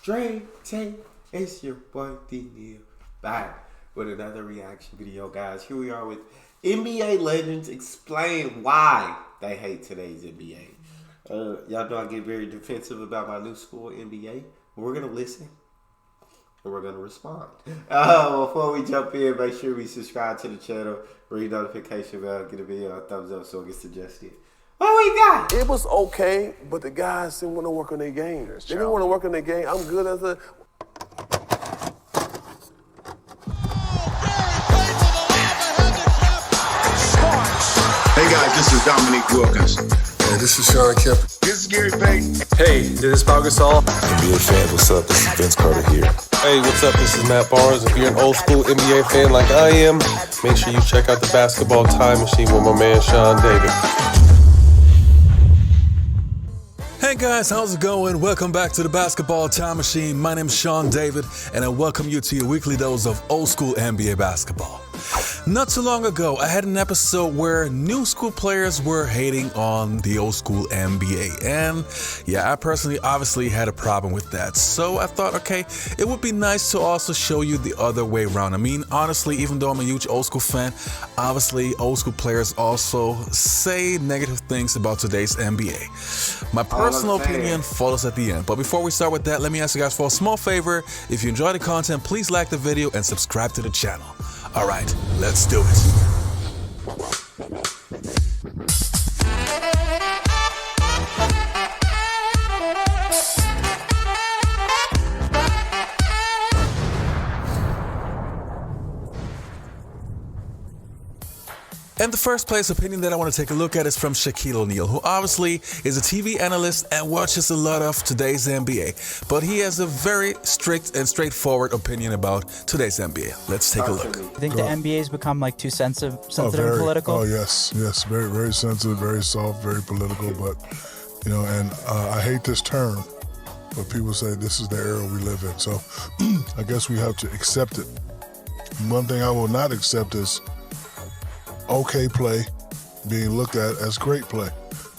Straight take, it's your boy Neal back with another reaction video, guys. Here we are with NBA legends explain why they hate today's NBA. Y'all know I get very defensive about my new school NBA. We're gonna listen and we're gonna respond. Before we jump in, make sure we subscribe to the channel, ring notification bell, get a video a thumbs up so it gets suggested. What we got? It was okay, but the guys didn't want to work on their game. They didn't want to work on their game. I'm good as a... Hey guys, this is Dominique Wilkins. Hey, this is Sean Kemp. This is Gary Payton. Hey, this is Pau Gasol. NBA fans, what's up? This is Vince Carter here. Hey, what's up? This is Matt Barnes. If you're an old school NBA fan like I am, make sure you check out the Basketball Time Machine with my man Sean David. Hey guys, how's it going? Welcome back to the Basketball Time Machine. My name is Sean David, and I welcome you to your weekly dose of old school NBA basketball. Not too long ago, I had an episode where new school players were hating on the old school NBA. And yeah, I personally obviously had a problem with that. So I thought, okay, it would be nice to also show you the other way around. I mean, honestly, even though I'm a huge old school fan, obviously old school players also say negative things about today's NBA. My personal opinion follows at the end. But before we start with that, let me ask you guys for a small favor. If you enjoy the content, please like the video and subscribe to the channel. All right, let's do it. And the first place opinion that I want to take a look at is from Shaquille O'Neal, who obviously is a TV analyst and watches a lot of today's NBA. But he has a very strict and straightforward opinion about today's NBA. Let's take a look. You think the NBA has become like too sensitive and political? Oh yes, very, very sensitive, very soft, very political. But you know, and I hate this term, but people say this is the era we live in. So I guess we have to accept it. One thing I will not accept is okay play being looked at as great play.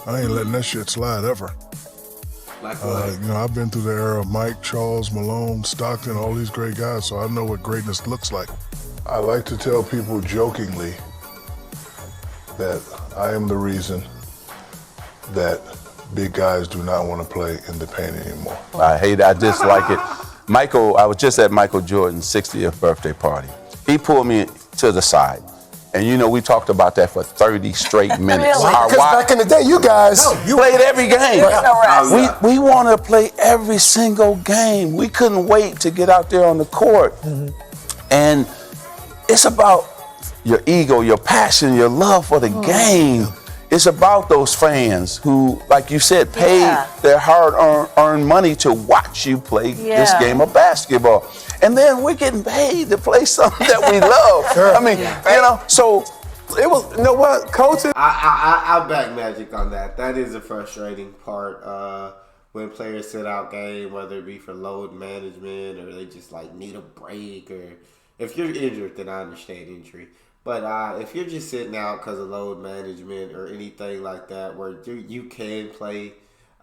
I ain't letting that shit slide ever. You know, I've been through the era of Mike, Charles, Malone, Stockton, all these great guys, so I know what greatness looks like. I like to tell people jokingly that I am the reason that big guys do not want to play in the paint anymore. I hate it. I dislike it. I was just at Michael Jordan's 60th birthday party. He pulled me to the side. And you know, we talked about that for 30 straight minutes. Because back in the day, you guys... You played every game. We want to play every single game. We couldn't wait to get out there on the court. And it's about your ego, your passion, your love for the game. It's about those fans who, like you said, paid their hard-earned money to watch you play this game of basketball. And then we're getting paid to play something that we love. I mean, you know, so it was, you know what, coaching? I'll back Magic on that. That is a frustrating part when players sit out game, whether it be for load management or they just like need a break, or if you're injured, then I understand injury. But if you're just sitting out because of load management or anything like that where you can play,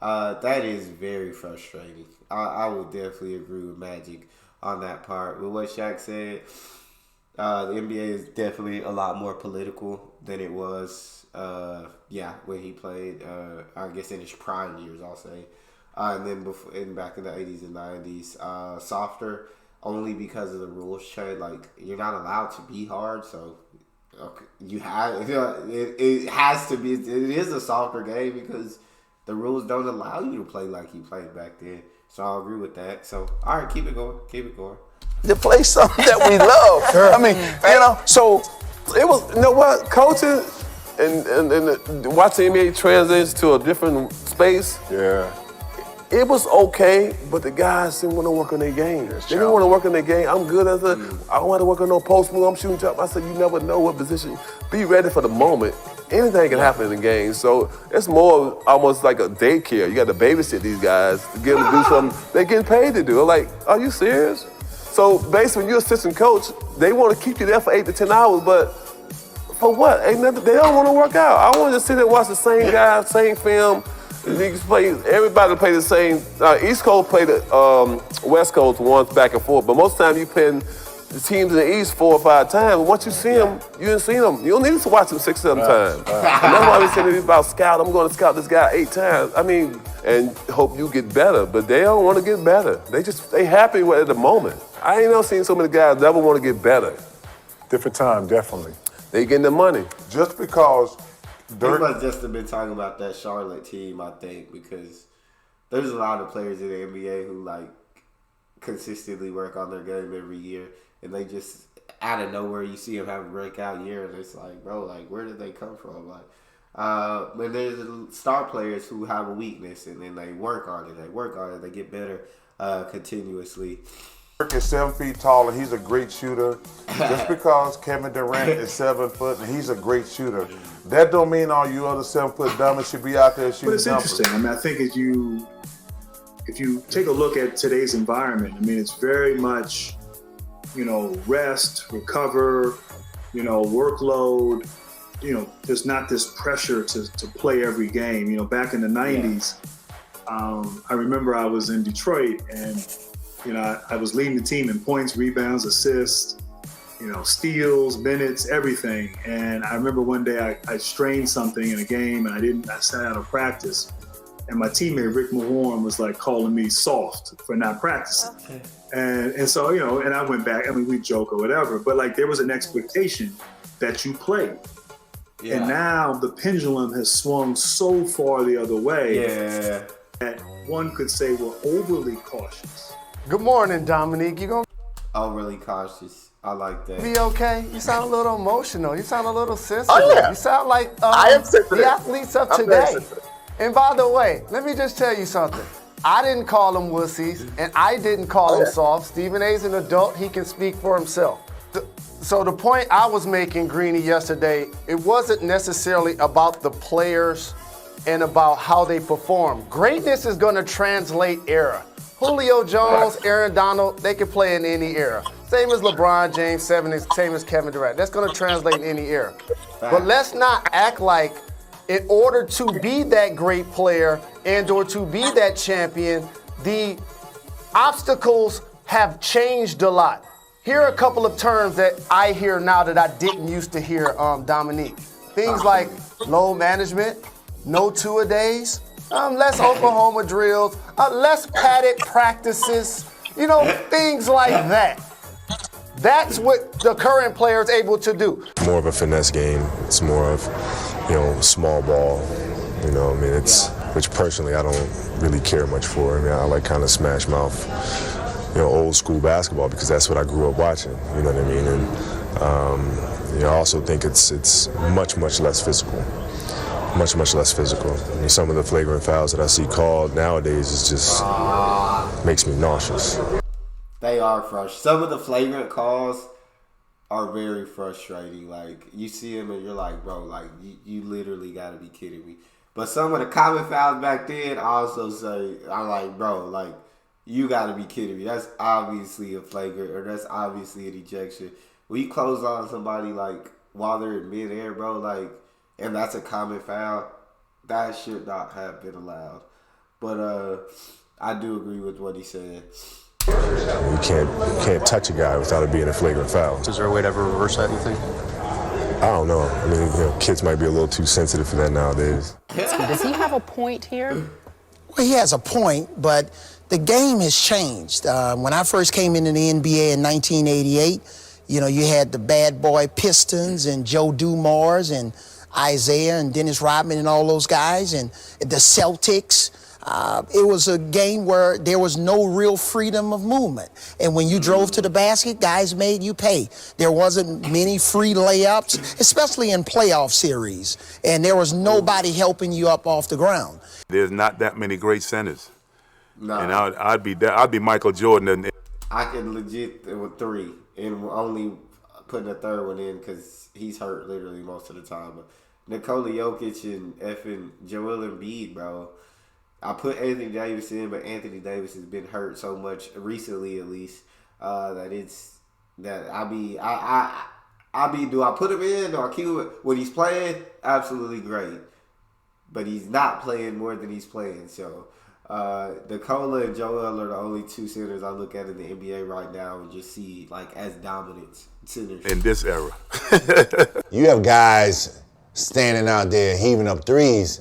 that is very frustrating. I would definitely agree with Magic on that part. With what Shaq said, the NBA is definitely a lot more political than it was, when he played, I guess in his prime years, I'll say. And then back in the 80s and 90s, softer, only because of the rules change. Like, you're not allowed to be hard, so you have, it has to be, it is a softer game because the rules don't allow you to play like you played back then. So I agree with that. So, all right, keep it going. Keep it going. To play something that we love. I mean, you know, so it was, you know what, coaching and watching NBA transition to a different space. Yeah. It was okay, but the guys didn't want to work on their game. They didn't want to work on their game. I'm good as I don't want to work on no post move. I'm shooting jump. I said, you never know what position. Be ready for the moment. Anything can happen in the game. So it's more almost like a daycare. You got to babysit these guys to get them to do something they're getting paid to do. I'm like, are you serious? So basically, when you're assistant coach, they want to keep you there for 8 to 10 hours, but for what? Ain't nothing. They don't want to work out. I want to sit there and watch the same guy, same film, The niggas play. Everybody play the same. East Coast play the West Coast once back and forth, but most of the time you playing the teams in the East 4 or 5 times. Once you see them, you didn't see them. You don't need to watch them 6 or 7 times. And that's why we say about scout. I'm going to scout this guy 8 times. I mean, and hope you get better. But they don't want to get better. They happy at the moment. I ain't never seen so many guys never want to get better. Different time, definitely. They getting the money. Just because He must just have been talking about that Charlotte team, I think, because there's a lot of players in the NBA who like consistently work on their game every year, and they just out of nowhere you see them have a breakout year, and it's like, bro, like where did they come from? Like, but there's star players who have a weakness, and then they work on it. They get better continuously. Dirk is 7 feet tall and he's a great shooter. Just because Kevin Durant is 7 foot and he's a great shooter, that don't mean all you other 7 foot dummies should be out there shooting. But it's interesting. I mean, I think if you take a look at today's environment, I mean, it's very much, rest, recover, workload. There's not this pressure to play every game. Back in the 90s, I remember I was in Detroit and I was leading the team in points, rebounds, assists, steals, minutes, everything. And I remember one day I strained something in a game and I sat out of practice. And my teammate, Rick Mahorn, was like calling me soft for not practicing. Okay. And so, and I went back, we joke or whatever, but like there was an expectation that you played. Yeah. And now the pendulum has swung so far the other way that one could say we're overly cautious. Good morning, Dominique. You gonna overly cautious? I like that. Be okay? You sound a little emotional. You sound a little sensitive. Oh, yeah. You sound like I am sensitive. The athletes of today. And by the way, let me just tell you something. I didn't call them wussies, and I didn't call them soft. Stephen A's an adult. He can speak for himself. So the point I was making, Greeny, yesterday, it wasn't necessarily about the players and about how they perform. Greatness is going to translate era. Julio Jones, Aaron Donald, they can play in any era. Same as LeBron James, same as Kevin Durant. That's going to translate in any era. But let's not act like in order to be that great player and or to be that champion, the obstacles have changed a lot. Here are a couple of terms that I hear now that I didn't used to hear, Dominique. Things like load management, no two-a-days, less Oklahoma drills, less padded practices, things like that. That's what the current player is able to do. More of a finesse game. It's more of, small ball. Which personally I don't really care much for. I like kind of smash mouth, old school basketball because that's what I grew up watching. You know what I mean? And I also think it's much less physical. Much less physical. Some of the flagrant fouls that I see called nowadays is just makes me nauseous. They are frustrating. Some of the flagrant calls are very frustrating. Like, you see them and you're like, bro, like, you literally got to be kidding me. But some of the common fouls back then, I also say, I'm like, bro, like, you got to be kidding me. That's obviously a flagrant, or that's obviously an ejection. When you close on somebody, like, while they're in midair, bro, like, and that's a common foul, that should not have been allowed. But I do agree with what he said. You can't touch a guy without it being a flagrant foul. Is there a way to ever reverse that, you think? I don't know. Kids might be a little too sensitive for that nowadays. Does he have a point here? Well, he has a point, but the game has changed. When I first came into the NBA in 1988, you had the bad boy Pistons and Joe Dumars and Isaiah and Dennis Rodman and all those guys, and the Celtics. It was a game where there was no real freedom of movement. And when you drove to the basket, guys made you pay. There wasn't many free layups, especially in playoff series. And there was nobody helping you up off the ground. There's not that many great centers. No. And I'd be Michael Jordan. I can legit with 3 and only putting a third one in because he's hurt literally most of the time. But Nikola Jokic and effing Joel Embiid, bro. I put Anthony Davis in, but Anthony Davis has been hurt so much recently, at least, do I put him in? Do I keep him when he's playing? Absolutely great. but he's not playing more than he's playing. So Nikola and Joel are the only two centers I look at in the NBA right now and just see like as dominant centers in this era. You have guys standing out there heaving up threes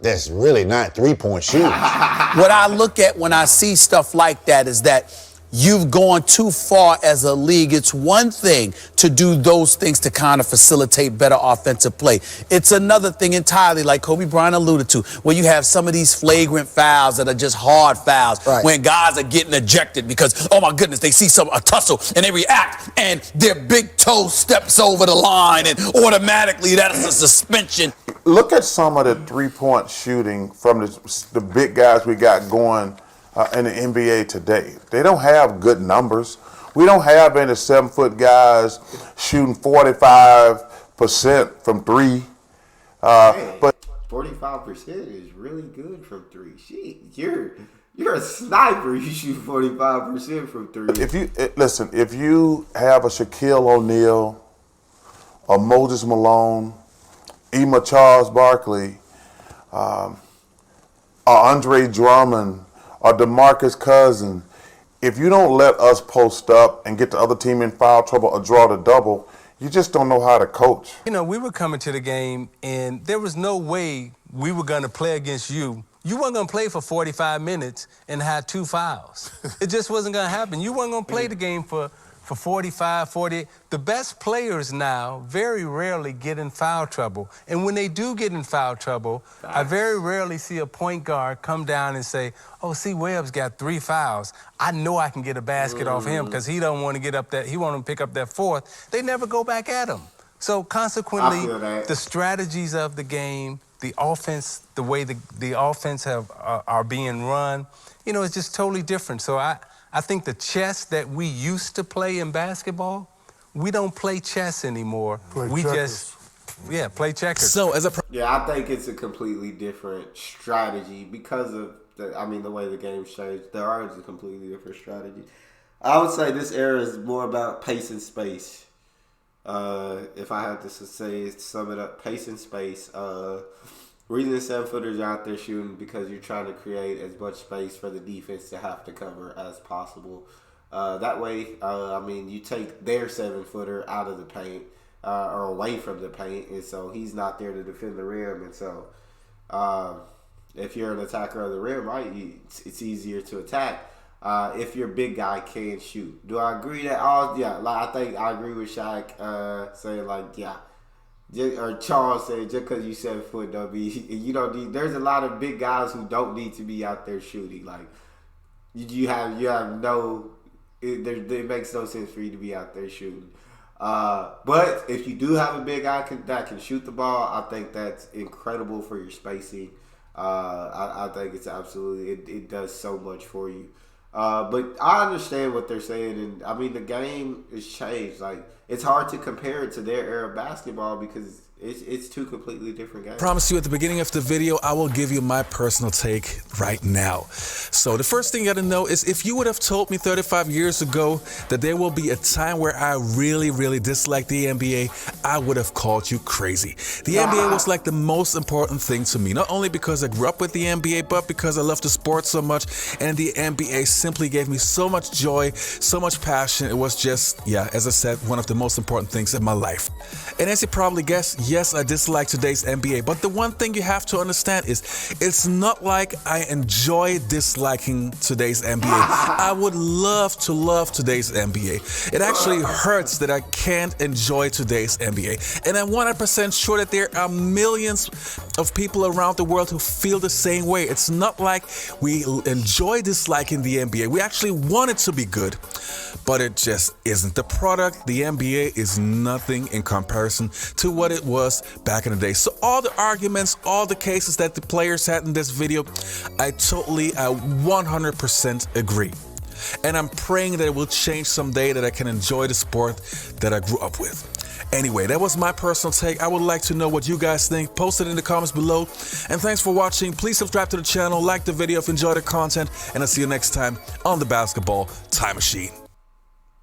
that's really not three-point shooters. What I look at when I see stuff like that is that you've gone too far as a league. It's one thing to do those things to kind of facilitate better offensive play. It's another thing entirely, like Kobe Bryant alluded to, where you have some of these flagrant fouls that are just hard fouls, when guys are getting ejected because, oh my goodness, they see a tussle and they react and their big toe steps over the line and automatically that is a suspension. Look at some of the three-point shooting from the big guys we got going in the NBA today. They don't have good numbers. We don't have any 7-foot guys shooting 45% from three. But 45% is really good from three. Shit, you're a sniper. You shoot 45% from three. If you have a Shaquille O'Neal, a Moses Malone, Emma Charles Barkley, or Andre Drummond, or DeMarcus Cousins, if you don't let us post up and get the other team in foul trouble or draw the double, you just don't know how to coach. You know, we were coming to the game, and there was no way we were going to play against you. You weren't going to play for 45 minutes and have 2 fouls. It just wasn't going to happen. You weren't going to play the game for 45, 40. The best players now very rarely get in foul trouble. And when they do get in foul trouble, I very rarely see a point guard come down and say, oh, see, Webb's got 3 fouls. I know I can get a basket off him because he don't want to get up that, he want to pick up that 4th. They never go back at him. So consequently, the strategies of the game, the offense, the way the offense are being run, you know, it's just totally different. So I think the chess that we used to play in basketball, we don't play chess anymore. We just play checkers. So I think it's a completely different strategy because of the way the game's changed. There is a completely different strategy. I would say this era is more about pace and space. If I had to sum it up, pace and space. Reason the 7-footers out there shooting because you're trying to create as much space for the defense to have to cover as possible. That way, you take their 7-footer out of the paint or away from the paint, and so he's not there to defend the rim. And so, if you're an attacker of the rim, right, it's easier to attack. If your big guy can shoot, do I agree that? I think I agree with Shaq saying or Charles said, just because you 7 foot don't be, you don't need. There's a lot of big guys who don't need to be out there shooting. Like you have no. It makes no sense for you to be out there shooting. But if you do have a big guy that can shoot the ball, I think that's incredible for your spacing. I think it's absolutely it does so much for you. But I understand what they're saying, and the game has changed. Like it's hard to compare it to their era of basketball because it's two completely different games. I promise you at the beginning of the video, I will give you my personal take right now. So the first thing you gotta know is if you would have told me 35 years ago that there will be a time where I really, really dislike the NBA, I would have called you crazy. The NBA was like the most important thing to me, not only because I grew up with the NBA, but because I love the sport so much, and the NBA simply gave me so much joy, so much passion. It was just, as I said, one of the most important things in my life. And as you probably guessed, yes, I dislike today's NBA, but the one thing you have to understand is it's not like I enjoy disliking today's NBA. I would love to love today's NBA. It actually hurts that I can't enjoy today's NBA. And I'm 100% sure that there are millions of people around the world who feel the same way. It's not like we enjoy disliking the NBA. We actually want it to be good, but it just isn't. The product, the NBA, is nothing in comparison to what it was back in the day. So all the arguments, all the cases that the players had in this video, I 100% agree. And I'm praying that it will change someday, that I can enjoy the sport that I grew up with. Anyway, that was my personal take. I would like to know what you guys think. Post it in the comments below. And thanks for watching. Please subscribe to the channel, like the video if you enjoyed the content, and I'll see you next time on the Basketball Time Machine.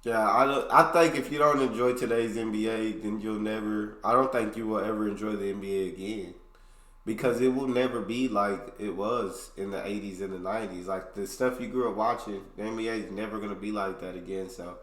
Yeah, I think if you don't enjoy today's NBA, then I don't think you will ever enjoy the NBA again. because it will never be like it was in the 80s and the 90s. Like, the stuff you grew up watching, the NBA is never going to be like that again. So,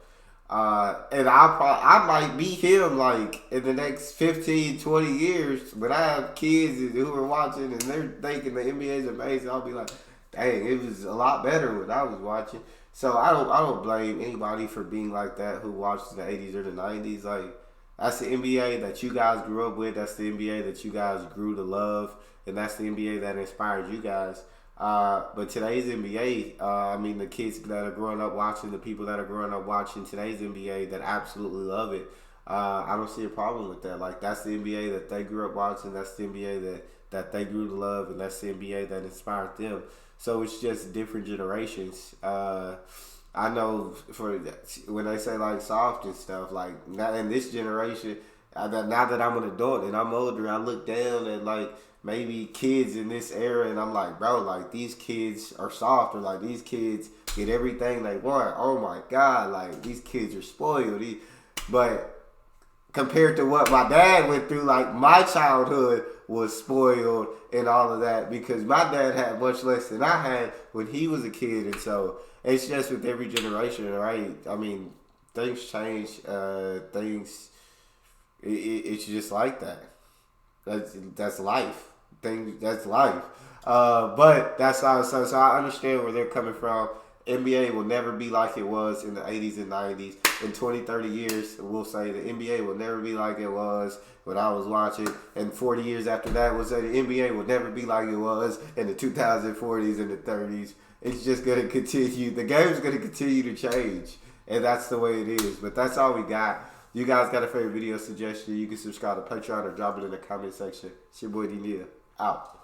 and I might be him, like, in the next 15, 20 years, when I have kids who are watching and they're thinking the NBA is amazing. I'll be like, dang, it was a lot better when I was watching. So I don't blame anybody for being like that who watched the 80s or the 90s. Like, that's the NBA that you guys grew up with. That's the NBA that you guys grew to love. And that's the NBA that inspired you guys. But today's NBA, I mean, the kids that are growing up watching, the people that are growing up watching today's NBA that absolutely love it, I don't see a problem with that. Like, that's the NBA that they grew up watching. That's the NBA that they grew to love. And that's the NBA that inspired them. So it's just different generations. I know for when they say like soft and stuff, like now in this generation, now that I'm an adult and I'm older, I look down at like maybe kids in this era and I'm like, bro, like these kids are soft, or like these kids get everything they want. Oh my God, like these kids are spoiled. But compared to what my dad went through, like my childhood was spoiled and all of that, because my dad had much less than I had when he was a kid. And so it's just with every generation, right? I mean, things change. It's just like that. That's life. That's life. But that's how. So I understand where they're coming from. NBA will never be like it was in the 80s and 90s. In 20, 30 years, we'll say the NBA will never be like it was when I was watching. And 40 years after that, we'll say the NBA will never be like it was in the 2040s and the 30s. It's just going to continue. The game's going to continue to change. And that's the way it is. But that's all we got. You guys got a favorite video suggestion, you can subscribe to Patreon or drop it in the comment section. It's your boy D Neal. Out.